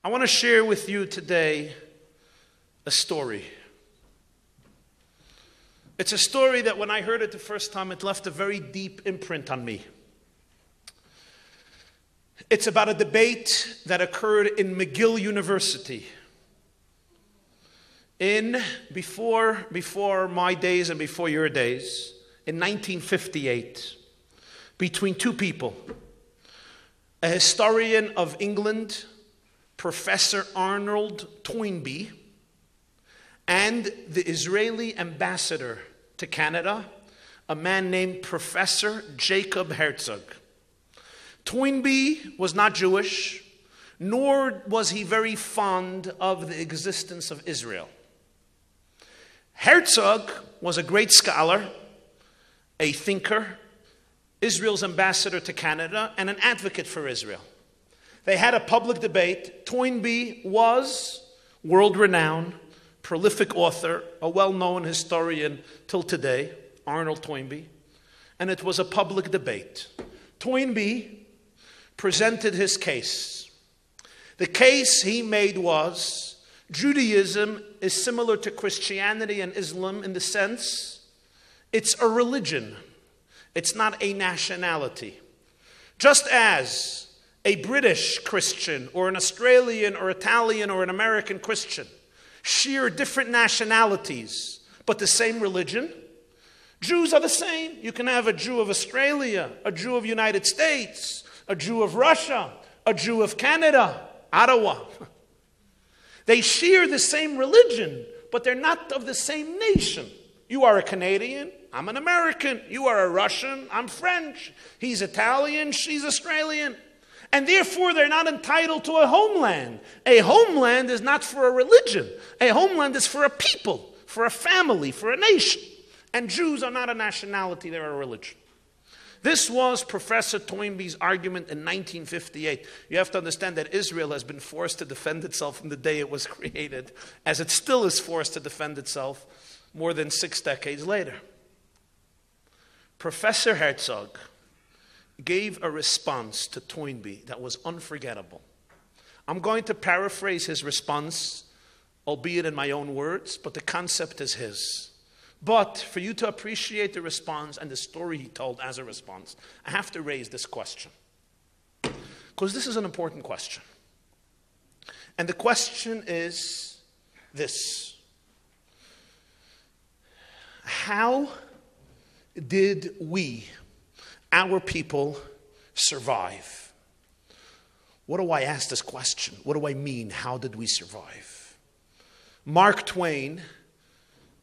I want to share with you today a story. It's a story that when I heard it the first time, it left a very deep imprint on me. It's about a debate that occurred in McGill University before my days and before your days, in 1958, between two people, a historian of England, Professor Arnold Toynbee, and the Israeli ambassador to Canada, a man named Professor Jacob Herzog. Toynbee was not Jewish, nor was he very fond of the existence of Israel. Herzog was a great scholar, a thinker, Israel's ambassador to Canada, and an advocate for Israel. They had a public debate. Toynbee was world-renowned, prolific author, a well-known historian till today, Arnold Toynbee, and it was a public debate. Toynbee presented his case. The case he made was Judaism is similar to Christianity and Islam in the sense it's a religion. It's not a nationality. Just as a British Christian or an Australian or Italian or an American Christian share different nationalities but the same religion, Jews are the same. You can have a Jew of Australia, a Jew of the United States, a Jew of Russia, a Jew of Canada, Ottawa. They share the same religion, but they're not of the same nation. You are a Canadian, I'm an American. You are a Russian, I'm French. He's Italian, she's Australian. And therefore, they're not entitled to a homeland. A homeland is not for a religion. A homeland is for a people, for a family, for a nation. And Jews are not a nationality, they're a religion. This was Professor Toynbee's argument in 1958. You have to understand that Israel has been forced to defend itself from the day it was created, as it still is forced to defend itself more than 6 decades later. Professor Herzog gave a response to Toynbee that was unforgettable. I'm going to paraphrase his response, albeit in my own words, but the concept is his. But for you to appreciate the response and the story he told as a response, I have to raise this question. Because this is an important question. And the question is this: how did we, our people, survive? What do I ask this question? What do I mean? How did we survive? Mark Twain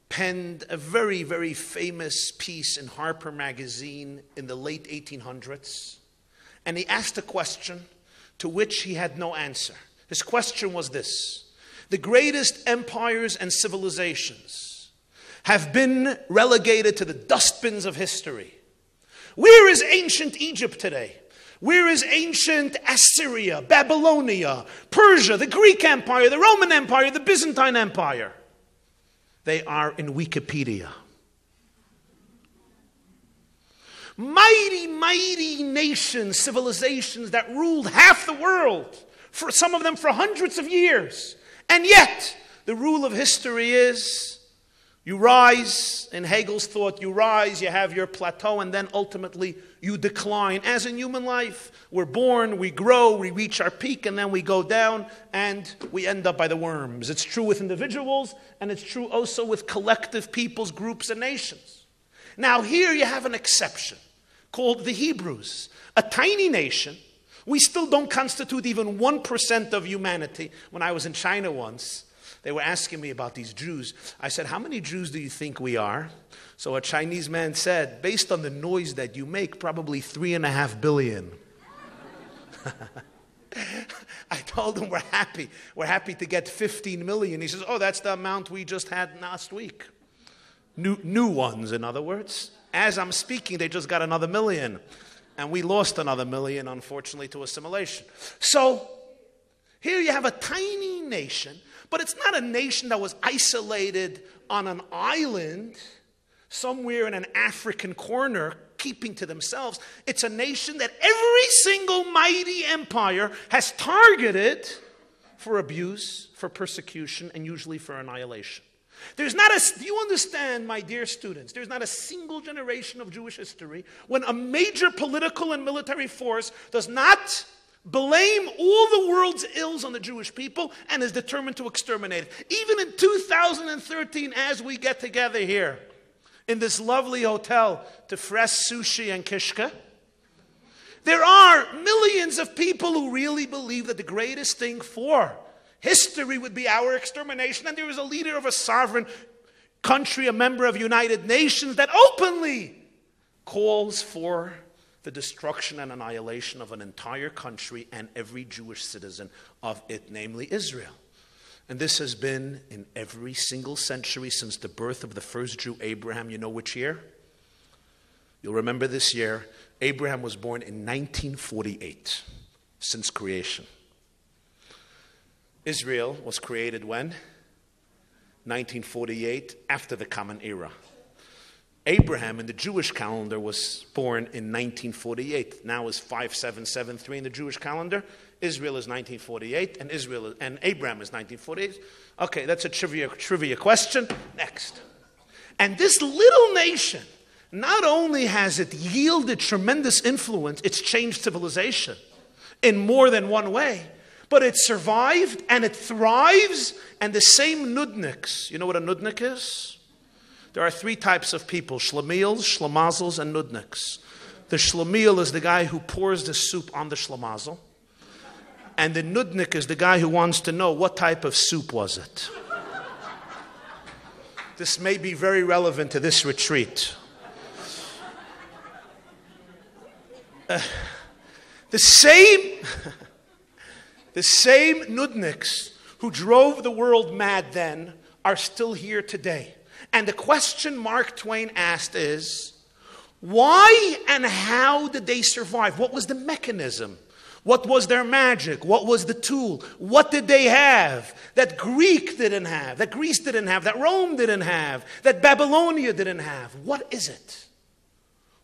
penned a very, very famous piece in Harper magazine in the late 1800s. And he asked a question to which he had no answer. His question was this: the greatest empires and civilizations have been relegated to the dustbins of history. Where is ancient Egypt today? Where is ancient Assyria, Babylonia, Persia, the Greek Empire, the Roman Empire, the Byzantine Empire? They are in Wikipedia. Mighty, mighty nations, civilizations that ruled half the world, for some of them for hundreds of years. And yet, the rule of history is you rise, in Hegel's thought, you rise, you have your plateau, and then ultimately you decline. As in human life, we're born, we grow, we reach our peak, and then we go down, and we end up by the worms. It's true with individuals, and it's true also with collective peoples, groups, and nations. Now here you have an exception, called the Hebrews, a tiny nation. We still don't constitute even 1% of humanity. When I was in China once, they were asking me about these Jews. I said, how many Jews do you think we are? So a Chinese man said, based on the noise that you make, probably 3.5 billion. I told him we're happy. We're happy to get 15 million. He says, oh, that's the amount we just had last week. New ones, in other words. As I'm speaking, they just got another million. And we lost another million, unfortunately, to assimilation. So here you have a tiny nation, but it's not a nation that was isolated on an island somewhere in an African corner, keeping to themselves. It's a nation that every single mighty empire has targeted for abuse, for persecution, and usually for annihilation. Do you understand, my dear students, there's not a single generation of Jewish history when a major political and military force does not blame all the world's ills on the Jewish people and is determined to exterminate it. Even in 2013, as we get together here in this lovely hotel to fresh sushi and kishka, there are millions of people who really believe that the greatest thing for history would be our extermination, and there is a leader of a sovereign country, a member of United Nations, that openly calls for the destruction and annihilation of an entire country and every Jewish citizen of it, namely Israel. And this has been in every single century since the birth of the first Jew, Abraham. You know which year? You'll remember this year. Abraham was born in 1948, since creation. Israel was created when? 1948, after the Common Era. Abraham in the Jewish calendar was born in 1948. Now is 5773 in the Jewish calendar. Israel is 1948, and Abraham is 1948. Okay, that's a trivia question. Next. And this little nation, not only has it yielded tremendous influence, it's changed civilization in more than one way. But it survived and it thrives, and the same nudniks. You know what a nudnik is? There are three types of people: shlemiels, shlemazels, and nudniks. The shlemiel is the guy who pours the soup on the shlemazel. And the nudnik is the guy who wants to know what type of soup was it. This may be very relevant to this retreat. The same nudniks who drove the world mad then are still here today. And the question Mark Twain asked is, why and how did they survive? What was the mechanism? What was their magic? What was the tool? What did they have that Greek didn't have, that Greece didn't have, that Rome didn't have, that Babylonia didn't have? What is it?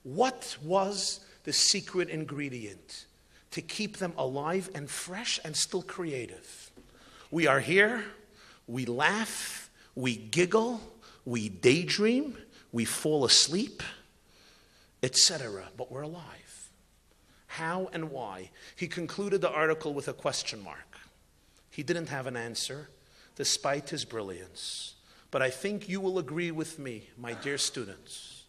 What was the secret ingredient to keep them alive and fresh and still creative? We are here, we laugh, we giggle, we daydream, we fall asleep, etc. But we're alive. How and why? He concluded the article with a question mark. He didn't have an answer, despite his brilliance. But I think you will agree with me, my dear students,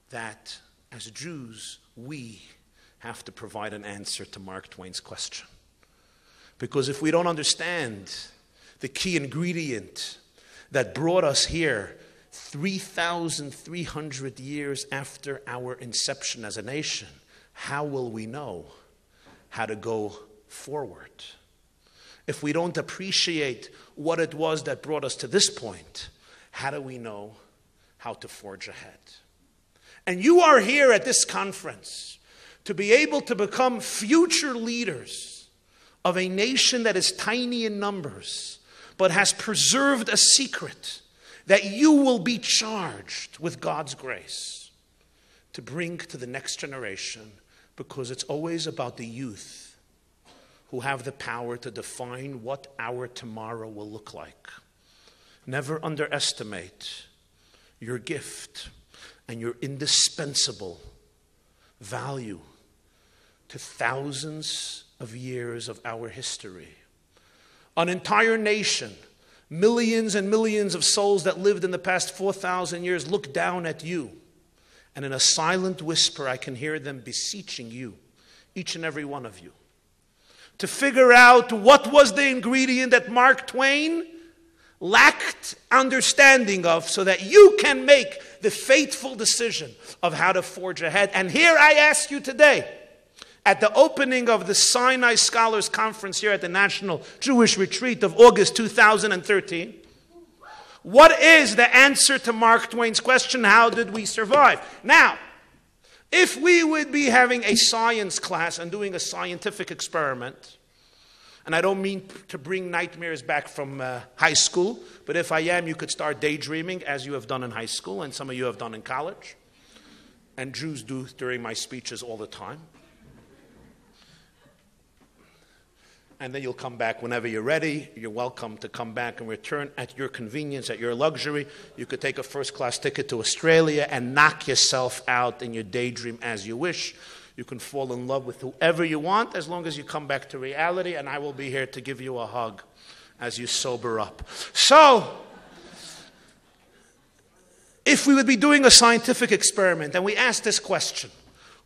that as Jews, we have to provide an answer to Mark Twain's question. Because if we don't understand the key ingredient that brought us here 3,300 years after our inception as a nation, how will we know how to go forward? If we don't appreciate what it was that brought us to this point, how do we know how to forge ahead? And you are here at this conference to be able to become future leaders of a nation that is tiny in numbers, but has preserved a secret that you will be charged with God's grace to bring to the next generation, because it's always about the youth who have the power to define what our tomorrow will look like. Never underestimate your gift and your indispensable value to thousands of years of our history. An entire nation, millions and millions of souls that lived in the past 4,000 years look down at you. And in a silent whisper, I can hear them beseeching you, each and every one of you, to figure out what was the ingredient that Mark Twain lacked understanding of, so that you can make the fateful decision of how to forge ahead. And here I ask you today, at the opening of the Sinai Scholars Conference here at the National Jewish Retreat of August 2013, what is the answer to Mark Twain's question, how did we survive? Now, if we would be having a science class and doing a scientific experiment, and I don't mean to bring nightmares back from high school, but if I am, you could start daydreaming, as you have done in high school, and some of you have done in college, and Jews do during my speeches all the time. and then you'll come back whenever you're ready. You're welcome to come back and return at your convenience, at your luxury. You could take a first-class ticket to Australia and knock yourself out in your daydream as you wish. You can fall in love with whoever you want as long as you come back to reality, and I will be here to give you a hug as you sober up. So, if we would be doing a scientific experiment and we ask this question,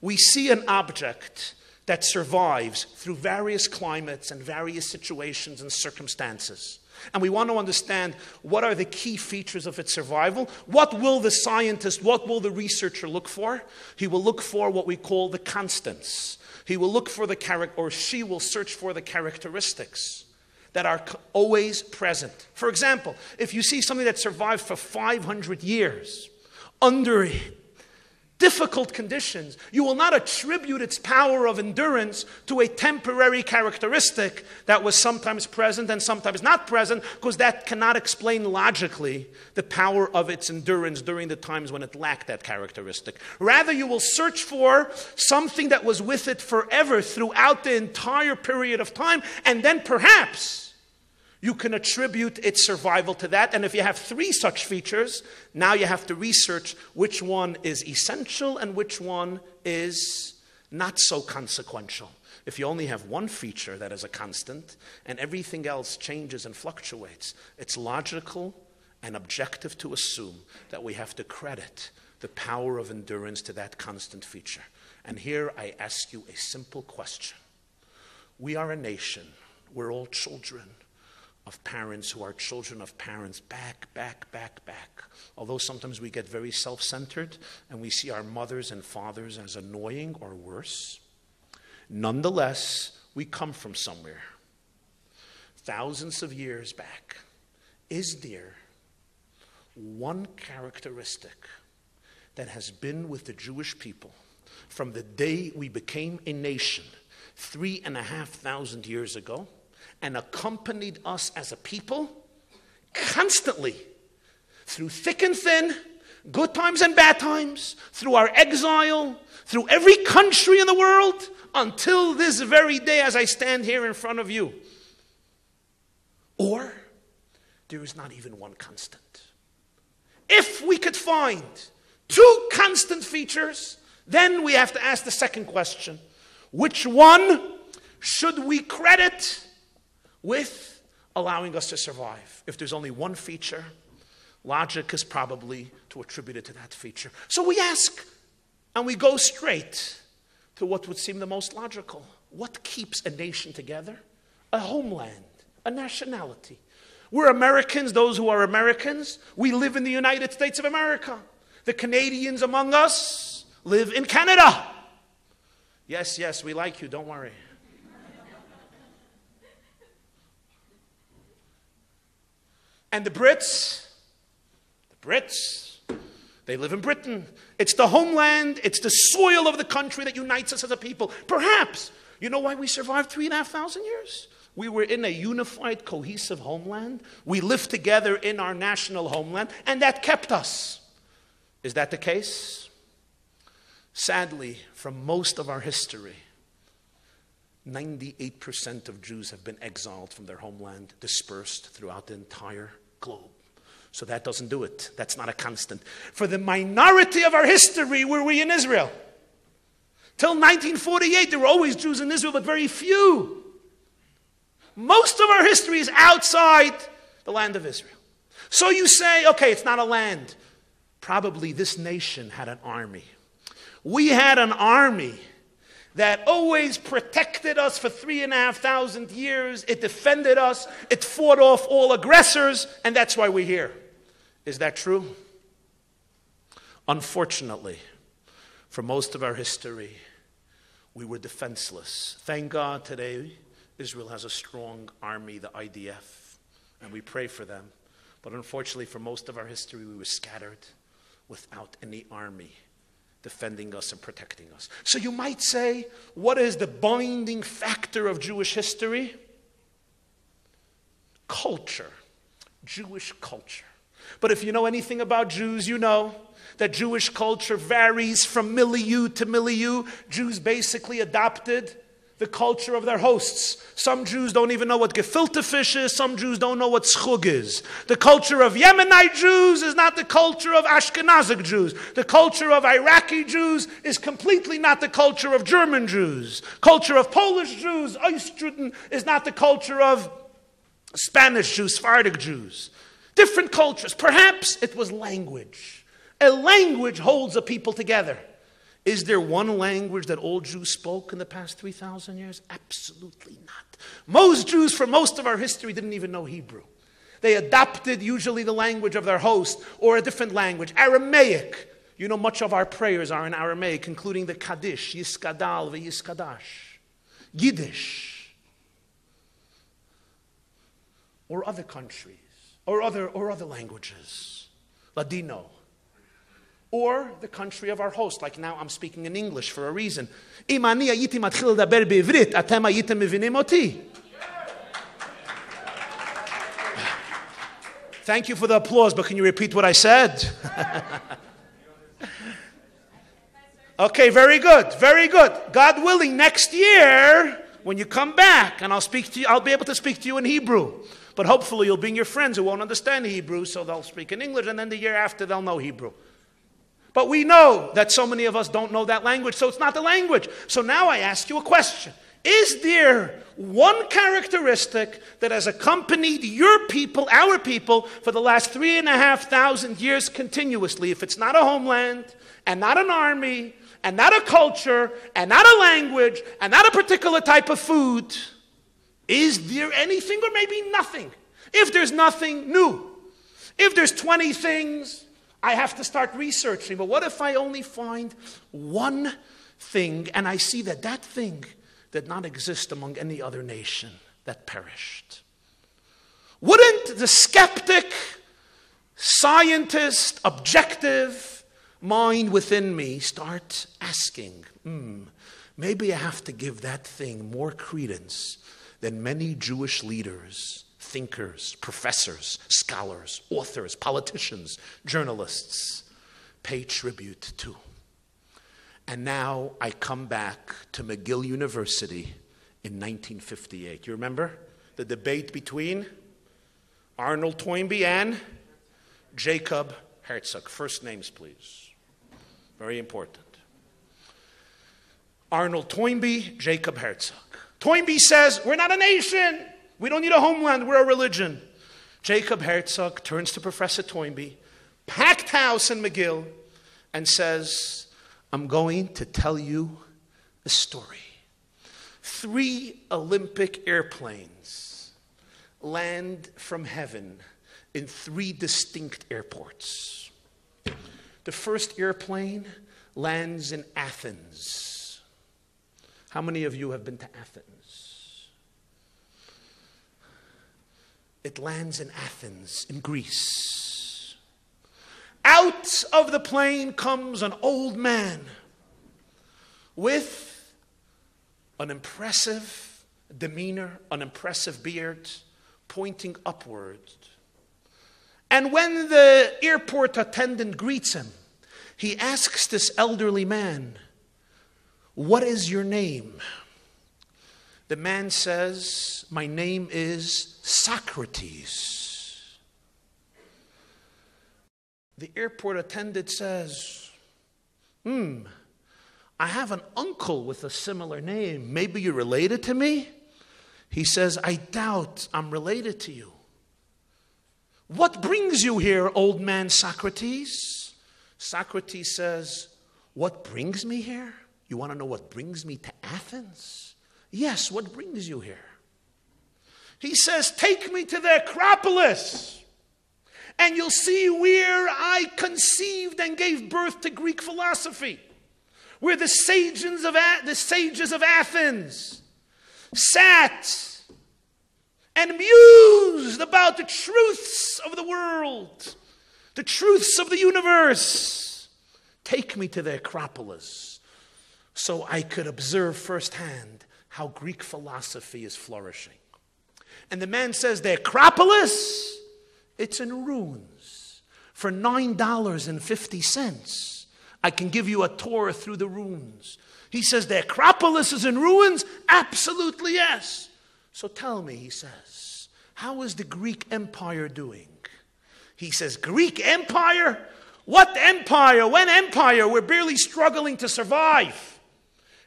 we see an object that survives through various climates and various situations and circumstances. And we want to understand what are the key features of its survival. What will the scientist, what will the researcher look for? He will look for what we call the constants. He will look for the character, or she will search for the characteristics that are always present. For example, if you see something that survived for 500 years under difficult conditions, you will not attribute its power of endurance to a temporary characteristic that was sometimes present and sometimes not present, because that cannot explain logically the power of its endurance during the times when it lacked that characteristic. Rather, you will search for something that was with it forever throughout the entire period of time, and then perhaps you can attribute its survival to that. And if you have 3 such features, now you have to research which one is essential and which one is not so consequential. If you only have 1 feature that is a constant and everything else changes and fluctuates, it's logical and objective to assume that we have to credit the power of endurance to that constant feature. And here I ask you a simple question. We are a nation. We're all children of parents who are children of parents back. Although sometimes we get very self-centered and we see our mothers and fathers as annoying or worse, nonetheless, we come from somewhere. Thousands of years back, is there one characteristic that has been with the Jewish people from the day we became a nation 3,500 years ago, and accompanied us as a people constantly through thick and thin, good times and bad times, through our exile, through every country in the world, until this very day as I stand here in front of you? Or there is not even one constant. If we could find 2 constant features, then we have to ask the second question. Which one should we credit with allowing us to survive? If there's only 1 feature, logic is probably to attribute it to that feature. So we ask, and we go straight to what would seem the most logical. What keeps a nation together? A homeland, a nationality. We're Americans, those who are Americans. We live in the United States of America. The Canadians among us live in Canada. Yes, we like you, don't worry. And the Brits, they live in Britain. It's the homeland, it's the soil of the country that unites us as a people. Perhaps, you know why we survived 3,500 years? We were in a unified, cohesive homeland. We lived together in our national homeland, and that kept us. Is that the case? Sadly, from most of our history, 98% of Jews have been exiled from their homeland, dispersed throughout the entire globe. So that doesn't do it. That's not a constant. For the minority of our history, were we in Israel? Till 1948, there were always Jews in Israel, but very few. Most of our history is outside the land of Israel. So you say, okay, it's not a land. Probably this nation had an army. We had an army that always protected us for 3,500 years. It defended us. It fought off all aggressors, and that's why we're here. Is that true? Unfortunately, for most of our history, we were defenseless. Thank God today Israel has a strong army, the IDF, and we pray for them. But unfortunately, for most of our history, we were scattered without any army defending us and protecting us. So you might say, what is the binding factor of Jewish history? Culture, Jewish culture. But if you know anything about Jews, you know that Jewish culture varies from milieu to milieu. Jews basically adopted the culture of their hosts. Some Jews don't even know what gefilte fish is. Some Jews don't know what schug is. The culture of Yemenite Jews is not the culture of Ashkenazic Jews. The culture of Iraqi Jews is completely not the culture of German Jews. Culture of Polish Jews, Ostjuden, is not the culture of Spanish Jews, Sephardic Jews. Different cultures. Perhaps it was language. A language holds a people together. Is there one language that all Jews spoke in the past 3,000 years? Absolutely not. Most Jews, for most of our history, didn't even know Hebrew. They adopted usually the language of their host or a different language. Aramaic. You know, much of our prayers are in Aramaic, including the Kaddish, Yiskadal v'Yiskadash. Yiddish. Or other countries. Or other languages. Ladino. Or the country of our host, like now I'm speaking in English for a reason. Thank you for the applause, but can you repeat what I said? Okay, very good, very good. God willing, next year, when you come back, and I'll be able to speak to you in Hebrew. But hopefully you'll bring your friends who won't understand Hebrew, so they'll speak in English, and then the year after they'll know Hebrew. But we know that so many of us don't know that language, so it's not the language. So now I ask you a question. Is there one characteristic that has accompanied your people, our people, for the last 3,500 years continuously? If it's not a homeland, and not an army, and not a culture, and not a language, and not a particular type of food, is there anything or maybe nothing? If there's nothing new, if there's 20 things, I have to start researching. But what if I only find one thing and I see that that thing did not exist among any other nation that perished? Wouldn't the skeptic, scientist, objective mind within me start asking, maybe I have to give that thing more credence than many Jewish leaders, thinkers, professors, scholars, authors, politicians, journalists pay tribute to? And now I come back to McGill University in 1958. You remember the debate between Arnold Toynbee and Jacob Herzog? First names, please. Very important. Arnold Toynbee, Jacob Herzog. Toynbee says, we're not a nation. We don't need a homeland. We're a religion. Jacob Herzog turns to Professor Toynbee, packed house in McGill, and says, I'm going to tell you a story. 3 Olympic airplanes land from heaven in 3 distinct airports. The first airplane lands in Athens. How many of you have been to Athens? It lands in Athens, in Greece. Out of the plane comes an old man with an impressive demeanor, an impressive beard, pointing upward. And when the airport attendant greets him, he asks this elderly man, what is your name? The man says, my name is Socrates. The airport attendant says, I have an uncle with a similar name. Maybe you're related to me? He says, I doubt I'm related to you. What brings you here, old man Socrates? Socrates says, what brings me here? You want to know what brings me to Athens? Yes, what brings you here? He says, take me to the Acropolis, and you'll see where I conceived and gave birth to Greek philosophy, where the sages of Athens sat and mused about the truths of the world, the truths of the universe. Take me to the Acropolis so I could observe firsthand how Greek philosophy is flourishing. And the man says, the Acropolis, it's in ruins. For $9.50, I can give you a tour through the ruins. He says, the Acropolis is in ruins? Absolutely yes. So tell me, he says, how is the Greek Empire doing? He says, Greek Empire? What empire? When empire? We're barely struggling to survive.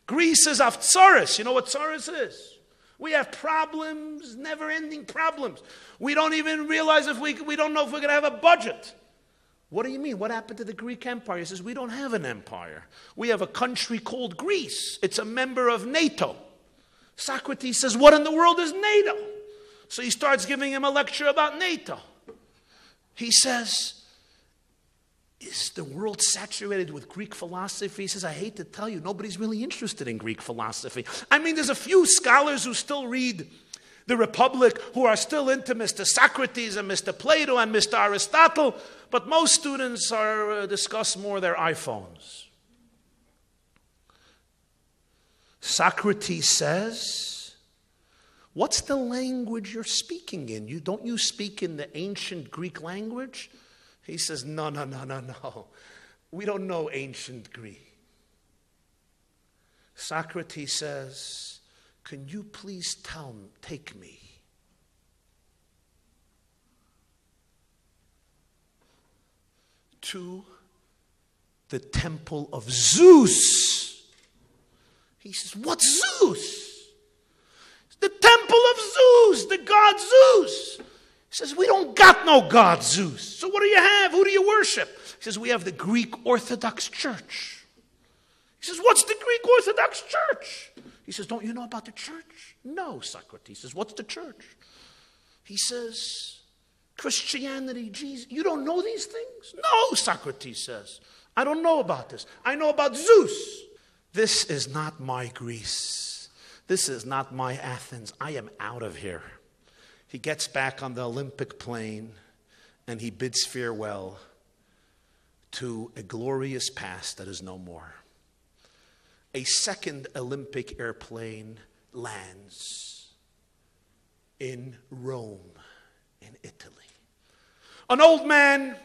Greece is of tsaris. You know what tsaris is? We have problems, never-ending problems. We don't even realize we don't know if we're going to have a budget. What do you mean? What happened to the Greek Empire? He says, we don't have an empire. We have a country called Greece. It's a member of NATO. Socrates says, what in the world is NATO? So he starts giving him a lecture about NATO. He says, is the world saturated with Greek philosophy? He says, I hate to tell you, nobody's really interested in Greek philosophy. I mean, there's a few scholars who still read the Republic, who are still into Mr. Socrates and Mr. Plato and Mr. Aristotle, but most students discuss more their iPhones. Socrates says, what's the language you're speaking in? Don't you speak in the ancient Greek language? He says, no. We don't know ancient Greek. Socrates says, can you please take me to the temple of Zeus? He says, what's Zeus? The temple of Zeus, the god Zeus. He says, we don't got no god Zeus. So what do you have? Who do you worship? He says, we have the Greek Orthodox Church. He says, what's the Greek Orthodox Church? He says, don't you know about the church? No, Socrates says, what's the church? He says, Christianity, Jesus. You don't know these things? No, Socrates says. I don't know about this. I know about Zeus. This is not my Greece. This is not my Athens. I am out of here. He gets back on the Olympic plane and he bids farewell to a glorious past that is no more. A second Olympic airplane lands in Rome, in Italy. An old man,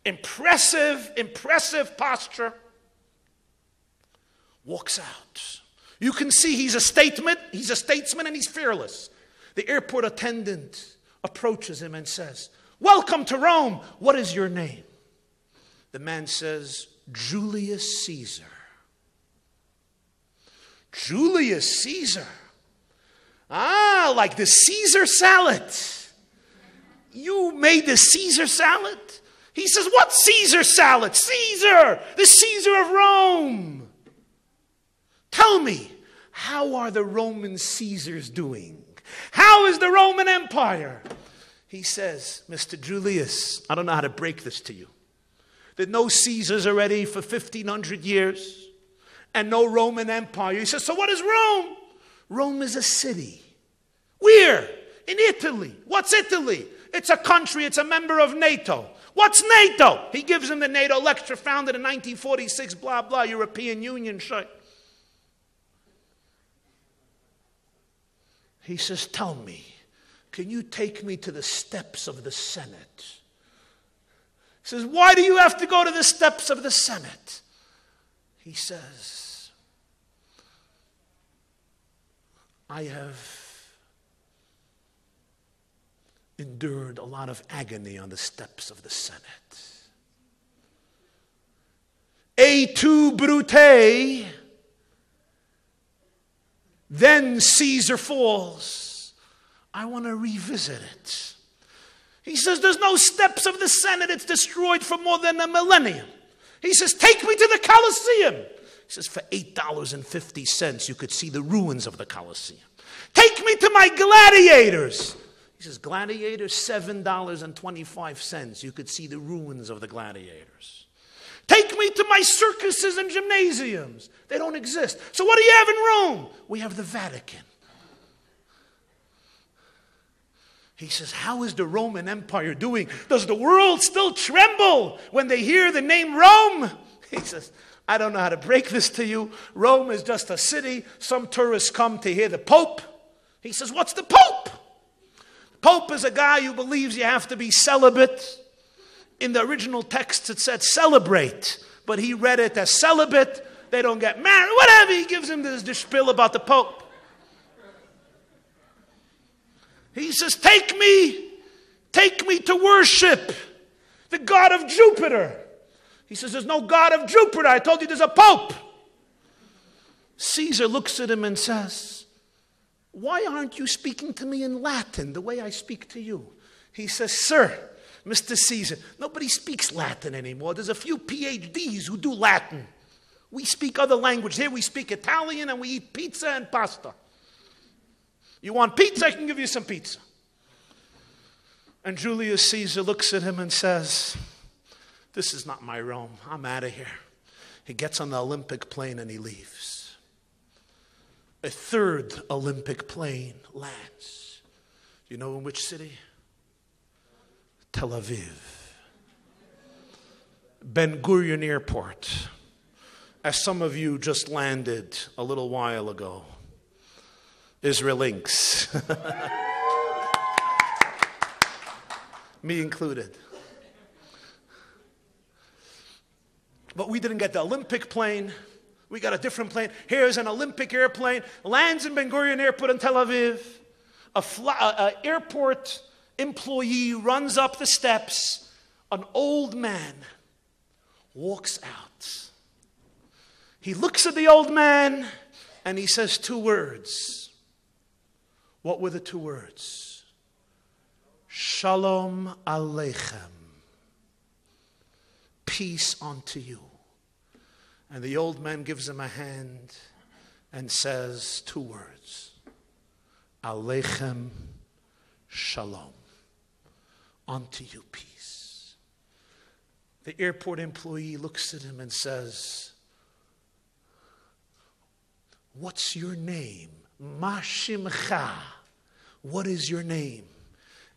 impressive posture, walks out. You can see he's a statesman and he's fearless. The airport attendant approaches him and says, welcome to Rome. What is your name? The man says, Julius Caesar. Julius Caesar. Ah, like the Caesar salad. You made the Caesar salad? He says, what Caesar salad? Caesar, the Caesar of Rome. Tell me, how are the Roman Caesars doing? How is the Roman Empire? He says, Mr. Julius, I don't know how to break this to you. There are no Caesars already for 1,500 years. And no Roman Empire. He says, so what is Rome? Rome is a city. Where? In Italy. What's Italy? It's a country. It's a member of NATO. What's NATO? He gives him the NATO lecture, founded in 1946, blah, blah, European Union. He says, tell me, can you take me to the steps of the Senate? He says, why do you have to go to the steps of the Senate? He says, I have endured a lot of agony on the steps of the Senate. Et tu, Brute, then Caesar falls. I want to revisit it. He says, there's no steps of the Senate. It's destroyed for more than a millennium. He says, take me to the Colosseum. He says, for $8.50, you could see the ruins of the Colosseum. Take me to my gladiators. He says, gladiators, $7.25. You could see the ruins of the gladiators. Take me to my circuses and gymnasiums. They don't exist. So what do you have in Rome? We have the Vatican. He says, how is the Roman Empire doing? Does the world still tremble when they hear the name Rome? He says, I don't know how to break this to you. Rome is just a city. Some tourists come to hear the Pope. He says, what's the Pope? The Pope is a guy who believes you have to be celibate. In the original text it said celebrate. but he read it as celibate. They don't get married. Whatever. He gives him this spiel about the Pope. He says, take me to worship the God of Jupiter. He says, there's no God of Jupiter. I told you there's a Pope. Caesar looks at him and says, why aren't you speaking to me in Latin the way I speak to you? He says, sir, Mr. Caesar, nobody speaks Latin anymore. There's a few PhDs who do Latin. We speak other languages. Here we speak Italian and we eat pizza and pasta. You want pizza? I can give you some pizza. And Julius Caesar looks at him and says, this is not my Rome. I'm out of here. He gets on the Olympic plane and he leaves. A third Olympic plane lands. You know in which city? Tel Aviv. Ben Gurion Airport. As some of you just landed a little while ago. Israel Inks. Me included. But we didn't get the Olympic plane. We got a different plane. Here's an Olympic airplane. Lands in Ben Gurion Airport in Tel Aviv. An airport employee runs up the steps. An old man walks out. He looks at the old man and he says 2 words. What were the 2 words? Shalom Aleichem. Peace unto you. And the old man gives him a hand and says 2 words. Aleichem Shalom. Unto you peace. The airport employee looks at him and says, what's your name? Ma shimcha. What is your name?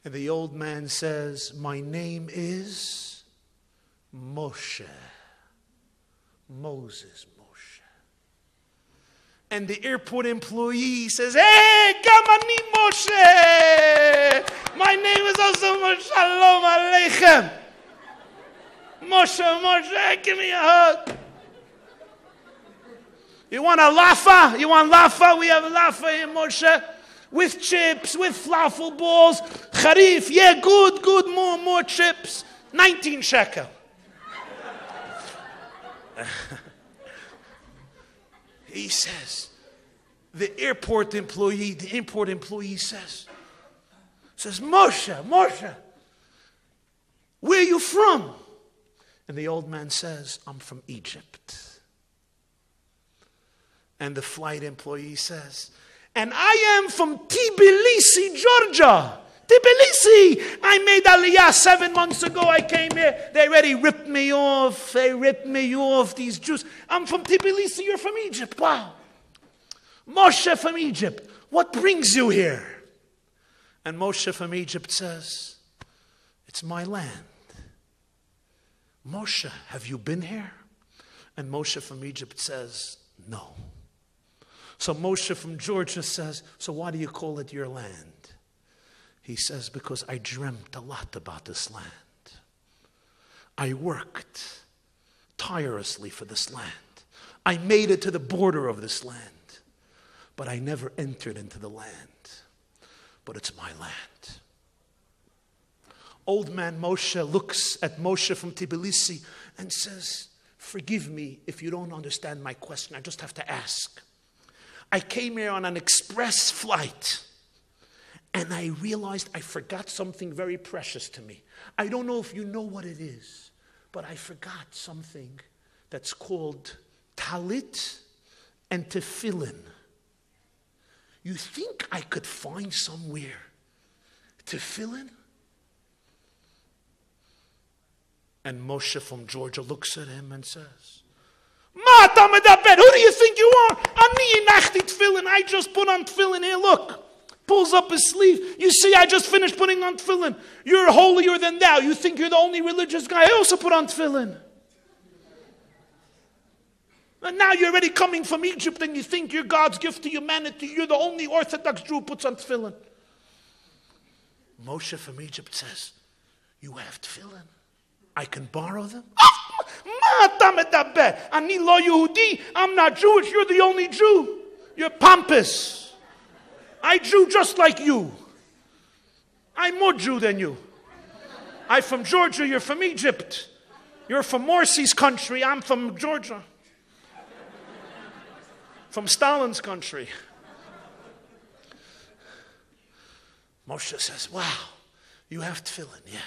And the old man says, my name is Moshe. Moses, Moshe. And the airport employee says, hey, Gamani Moshe. My name is also Moshe. Shalom Aleichem. Moshe, give me a hug. You want a lafa? You want lafa? We have lafa here, Moshe. With chips, with falafel balls. Harif, yeah, good, more chips. 19 shekel. He says, the airport employee says, Moshe, where are you from? And the old man says, I'm from Egypt. And the flight employee says, and I am from Tbilisi, Georgia. Tbilisi. I made Aliyah 7 months ago. I came here. They already ripped me off. These Jews. I'm from Tbilisi. You're from Egypt. Wow. Moshe from Egypt. What brings you here? And Moshe from Egypt says, it's my land. Moshe, have you been here? And Moshe from Egypt says, no. So Moshe from Georgia says, so why do you call it your land? He says, because I dreamt a lot about this land. I worked tirelessly for this land. I made it to the border of this land. But I never entered into the land. But it's my land. Old man Moshe looks at Moshe from Tbilisi and says, forgive me if you don't understand my question. I just have to ask. I came here on an express flight. And I realized I forgot something very precious to me. I don't know if you know what it is, but I forgot something that's called talit and tefillin. You think I could find somewhere tefillin? And Moshe from Georgia looks at him and says, Ma ta medaber, who do you think you are? Ani nachti tefillin. I just put on tefillin here, look. Pulls up his sleeve. You see, I just finished putting on tefillin. You're holier than thou. You think you're the only religious guy. I also put on tefillin. And now you're already coming from Egypt and you think you're God's gift to humanity. You're the only Orthodox Jew who puts on tefillin. Moshe from Egypt says, you have tefillin? I can borrow them? Ma אתה מדבר? אני לא יהודי. I'm not Jewish. You're the only Jew. You're pompous. I Jew just like you. I'm more Jew than you. I'm from Georgia. You're from Egypt. You're from Morsi's country. I'm from Georgia. From Stalin's country. Moshe says, wow, you have tefillin, yeah.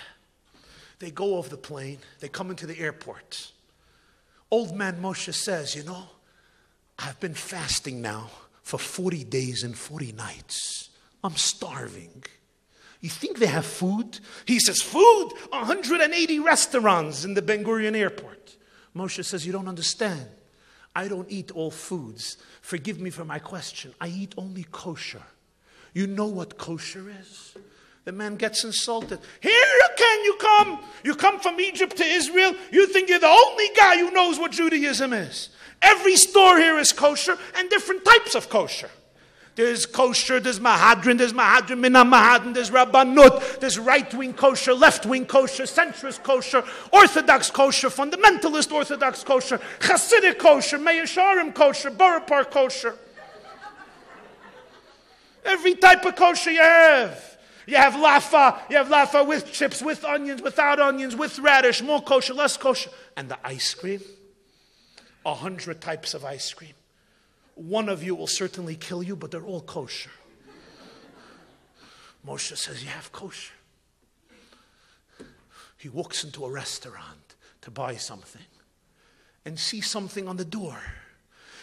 They go off the plane. They come into the airport. Old man Moshe says, you know, I've been fasting now for 40 days and 40 nights. I'm starving. You think they have food? He says, food? 180 restaurants in the Ben Gurion airport. Moshe says, you don't understand. I don't eat all foods. Forgive me for my question. I eat only kosher. You know what kosher is? The man gets insulted. Here can you come? You come from Egypt to Israel. You think you're the only guy who knows what Judaism is. Every store here is kosher and different types of kosher. There's kosher, there's mahadrin mina mahadrin, there's rabbanut, there's right-wing kosher, left-wing kosher, centrist kosher, orthodox kosher, fundamentalist orthodox kosher, Hasidic kosher, Meir Sharim kosher, Borough Park kosher. Every type of kosher you have. You have lafa with chips, with onions, without onions, with radish, more kosher, less kosher. And the ice cream, 100 types of ice cream. One of you will certainly kill you, but they're all kosher. Moshe says, you have kosher. He walks into a restaurant to buy something and sees something on the door.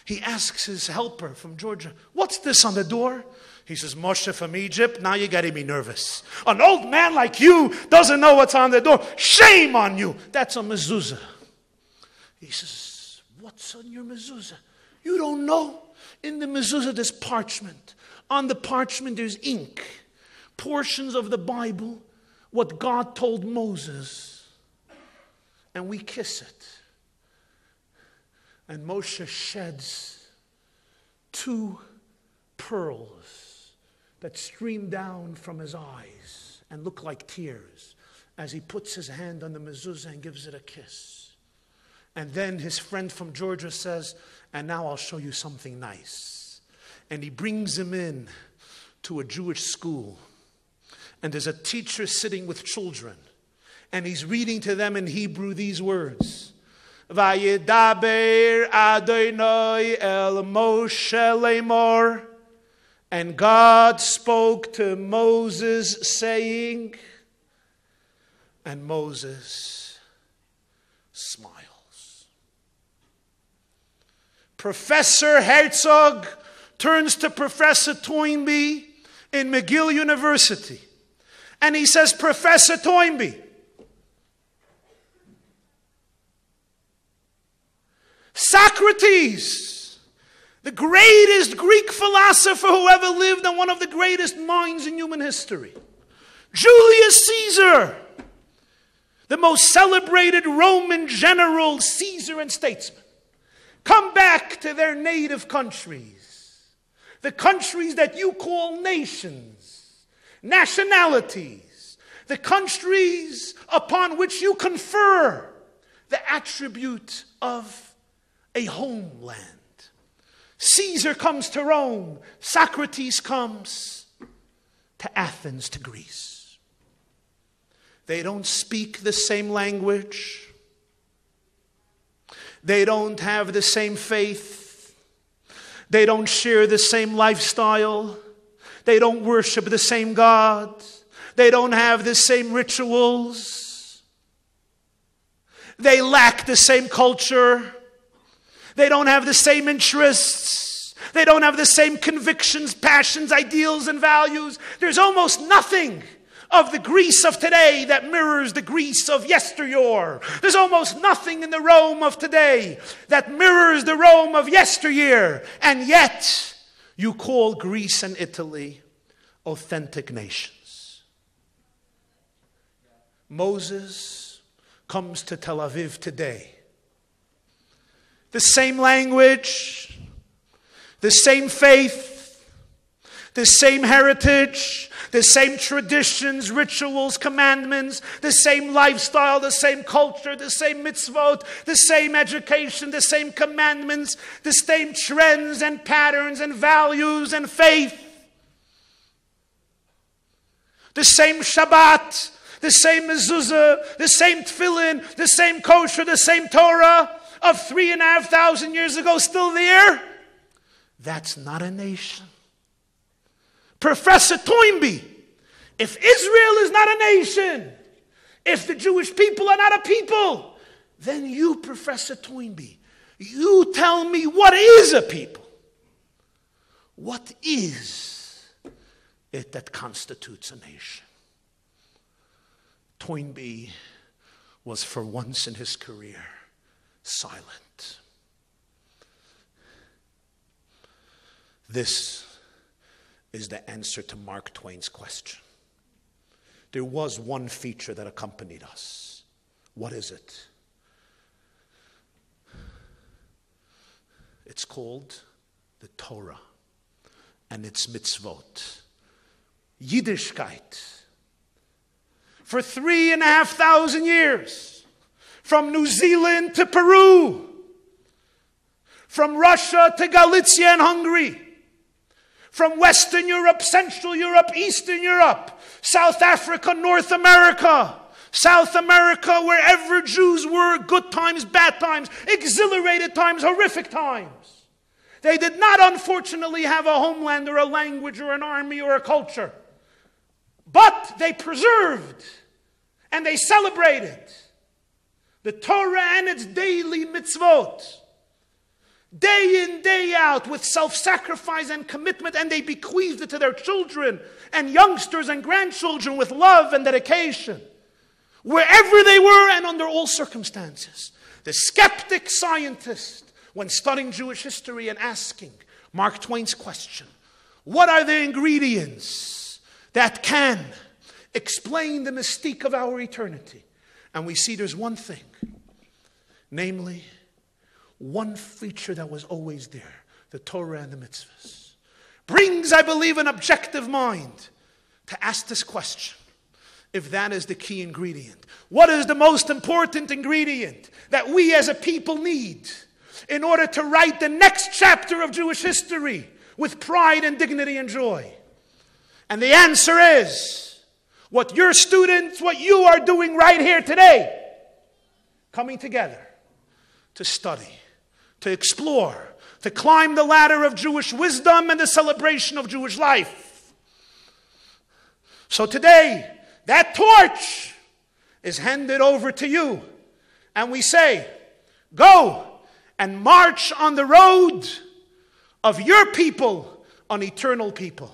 He asks his helper from Georgia, what's this on the door? He says, Moshe from Egypt. Now you're getting me nervous. An old man like you doesn't know what's on the door. Shame on you. That's a mezuzah. He says, what's on your mezuzah? You don't know? In the mezuzah there's parchment. On the parchment there's ink. Portions of the Bible, what God told Moses. And we kiss it. And Moshe sheds 2 pearls that stream down from his eyes and look like tears as he puts his hand on the mezuzah and gives it a kiss. And then his friend from Georgia says, and now I'll show you something nice. And he brings him in to a Jewish school. And there's a teacher sitting with children. And he's reading to them in Hebrew these words. Vayedaber Adonai el Moshe lemor. And God spoke to Moses saying, and Moses smiles. Professor Herzog turns to Professor Toynbee in McGill University. And he says, Professor Toynbee, Socrates, the greatest Greek philosopher who ever lived and one of the greatest minds in human history. Julius Caesar, the most celebrated Roman general, Caesar and statesman, come back to their native countries. The countries that you call nations, nationalities, the countries upon which you confer the attribute of a homeland. Caesar comes to Rome. Socrates comes to Athens, to Greece. They don't speak the same language. They don't have the same faith. They don't share the same lifestyle. They don't worship the same God. They don't have the same rituals. They lack the same culture. They don't have the same interests. They don't have the same convictions, passions, ideals, and values. There's almost nothing of the Greece of today that mirrors the Greece of yesteryear. There's almost nothing in the Rome of today that mirrors the Rome of yesteryear. And yet, you call Greece and Italy authentic nations. Moses comes to Tel Aviv today. The same language, the same faith, the same heritage, the same traditions, rituals, commandments, the same lifestyle, the same culture, the same mitzvot, the same education, the same commandments, the same trends and patterns and values and faith. The same Shabbat, the same mezuzah, the same tefillin, the same kosher, the same Torah of 3,500 years ago still there? That's not a nation. Professor Toynbee, if Israel is not a nation, if the Jewish people are not a people, then you, Professor Toynbee, you tell me what is a people? What is it that constitutes a nation? Toynbee was for once in his career silent. This is the answer to Mark Twain's question. There was one feature that accompanied us. What is it? It's called the Torah and its mitzvot. Yiddishkeit. For 3,500 years, from New Zealand to Peru, from Russia to Galicia and Hungary, from Western Europe, Central Europe, Eastern Europe, South Africa, North America, South America, wherever Jews were, good times, bad times, exhilarated times, horrific times. They did not, unfortunately, have a homeland or a language or an army or a culture. But they preserved and they celebrated the Torah and its daily mitzvot. Day in, day out, with self-sacrifice and commitment, and they bequeathed it to their children and youngsters and grandchildren with love and dedication. Wherever they were and under all circumstances. The skeptic scientist, when studying Jewish history and asking Mark Twain's question, what are the ingredients that can explain the mystique of our eternity? And we see there's one thing, namely, one feature that was always there, the Torah and the mitzvahs. Brings, I believe, an objective mind to ask this question, if that is the key ingredient. What is the most important ingredient that we as a people need in order to write the next chapter of Jewish history with pride and dignity and joy? And the answer is, what your students, what you are doing right here today, coming together to study, to explore, to climb the ladder of Jewish wisdom and the celebration of Jewish life. So today, that torch is handed over to you. And we say, go and march on the road of your people, an eternal people.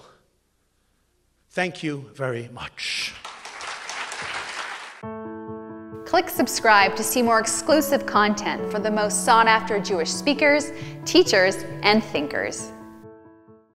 Thank you very much. Click subscribe to see more exclusive content for the most sought-after Jewish speakers, teachers, and thinkers.